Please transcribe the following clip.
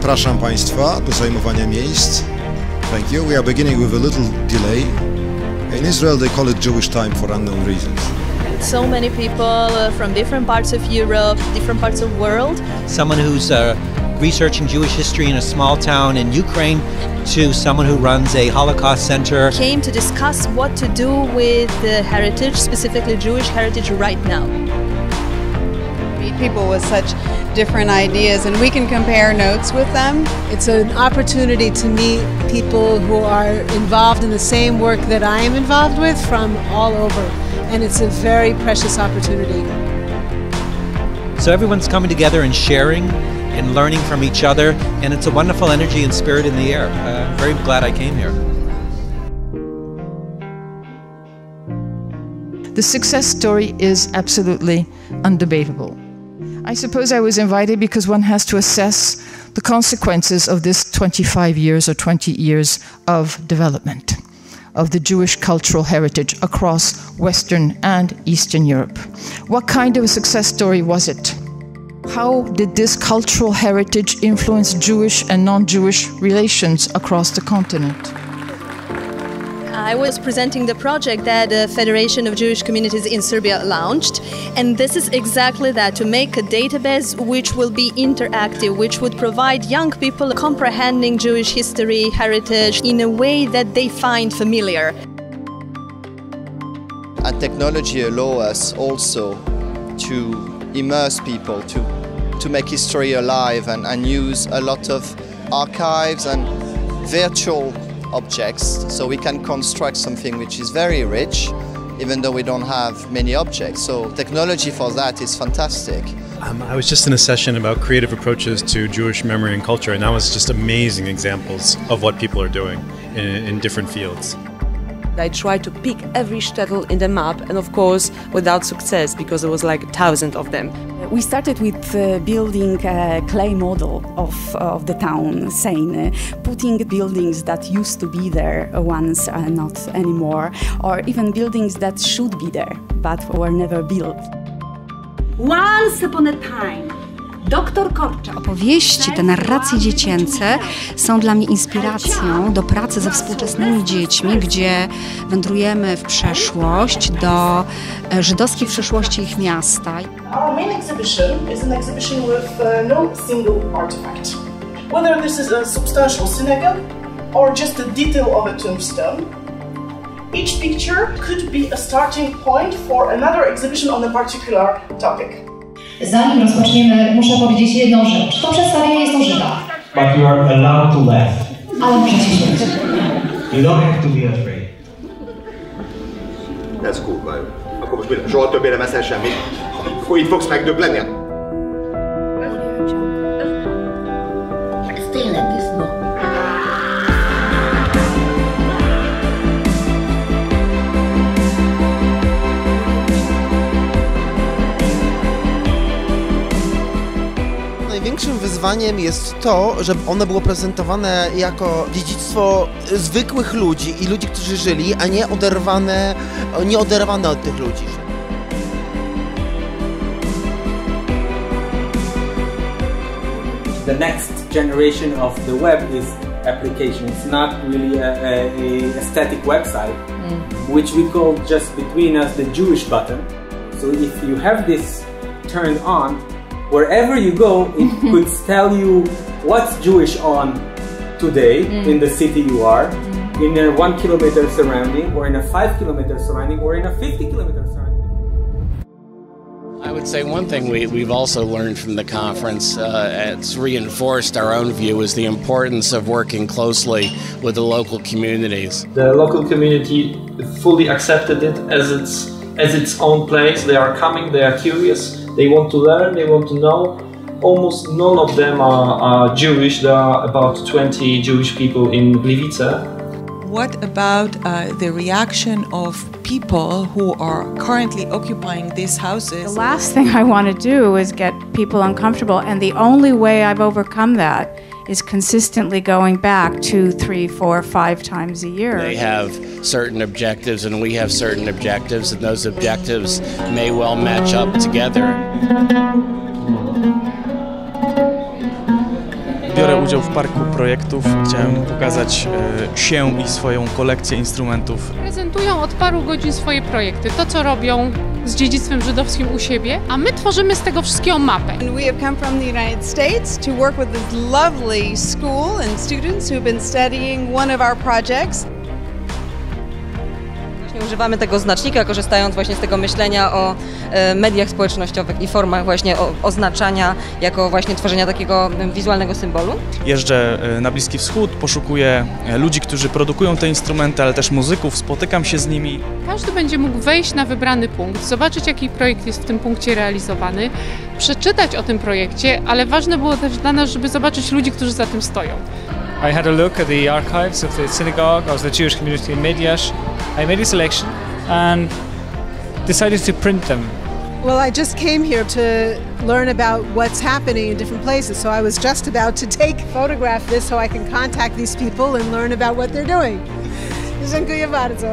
Zapraszam Państwa do zajmowania miejsc. Thank you. We are beginning with a little delay. In Israel they call it Jewish time for unknown reasons. So many people from different parts of Europe, different parts of the world. Someone who's researching Jewish history in a small town in Ukraine to someone who runs a Holocaust center. Came to discuss what to do with the heritage, specifically Jewish heritage right now. Meet people with such different ideas and we can compare notes with them. It's an opportunity to meet people who are involved in the same work that I am involved with from all over. And it's a very precious opportunity. So everyone's coming together and sharing and learning from each other, and it's a wonderful energy and spirit in the air. I'm very glad I came here. The success story is absolutely undebatable. I suppose I was invited because one has to assess the consequences of this 25 years or 20 years of development of the Jewish cultural heritage across Western and Eastern Europe. What kind of a success story was it? How did this cultural heritage influence Jewish and non-Jewish relations across the continent? I was presenting the project that the Federation of Jewish Communities in Serbia launched, and this is exactly that, to make a database which will be interactive, which would provide young people comprehending Jewish history, heritage in a way that they find familiar. And technology allows us also to immerse people, to make history alive and use a lot of archives and virtual objects, so we can construct something which is very rich, even though we don't have many objects. So technology for that is fantastic. I was just in a session about creative approaches to Jewish memory and culture, and that was just amazing examples of what people are doing in different fields. I tried to pick every shtetl in the map, and of course without success, because there was like 1,000 of them. We started with building a clay model of the town, saying putting buildings that used to be there once not anymore, or even buildings that should be there but were never built. Once upon a time. Opowieści, te narracje dziecięce są dla mnie inspiracją do pracy ze współczesnymi dziećmi, gdzie wędrujemy w przeszłość, do żydowskiej przeszłości ich miasta. Our main exhibition is an exhibition with no single artifact. Whether this is a substantial synagogue or just a detail of a tombstone, each picture could be a starting point for another exhibition on a particular topic. Zanim rozpoczniemy, muszę powiedzieć jedną rzecz. To przedstawienie jest o Żydach. But you are allowed to laugh. Ale muszę się śmiać. You don't have to be afraid. Ez kurva jó. Akkor most soha többé nem eszel semmit. Akkor így fogsz megdöbbenni. Ez tényleg disznó. Największym wyzwaniem jest to, żeby one było prezentowane jako dziedzictwo zwykłych ludzi i ludzi, którzy żyli, a nie oderwane od tych ludzi. The next generation of the web is application. It's not really a static website, which we call just between us the Jewish button. So if you have this turned on, wherever you go, it could tell you what's Jewish on today in the city you are, in a 1 kilometer surrounding, or in a 5 kilometer surrounding, or in a 50 kilometer surrounding. I would say one thing we've also learned from the conference, it's reinforced our own view, is the importance of working closely with the local communities. The local community fully accepted it as its own place. They are coming, they are curious. They want to learn, they want to know. Almost none of them are Jewish. There are about 20 Jewish people in Gliwice. What about the reaction of people who are currently occupying these houses? The last thing I want to do is get people uncomfortable, and the only way I've overcome that is consistently going back 2, 3, 4, 5 times a year. They have certain objectives and we have certain objectives, and those objectives may well match up together. Biorę udział w parku projektów. Chciałem pokazać się i swoją kolekcję instrumentów. Prezentują od paru godzin swoje projekty, to co robią z dziedzictwem żydowskim u siebie, a my tworzymy z tego wszystkiego mapę. And we have come from the United States to work with this lovely school and students who've been studying one of our projects. Używamy tego znacznika, korzystając właśnie z tego myślenia o mediach społecznościowych i formach właśnie oznaczania, jako właśnie tworzenia takiego wizualnego symbolu. Jeżdżę na Bliski Wschód, poszukuję ludzi, którzy produkują te instrumenty, ale też muzyków, spotykam się z nimi. Każdy będzie mógł wejść na wybrany punkt, zobaczyć jaki projekt jest w tym punkcie realizowany, przeczytać o tym projekcie, ale ważne było też dla nas, żeby zobaczyć ludzi, którzy za tym stoją. I had a look at the archives of the synagogue, of the Jewish community in Mediash. I made a selection and decided to print them. Well, I just came here to learn about what's happening in different places, so I was just about to photograph this so I can contact these people and learn about what they're doing. Dziękuję bardzo.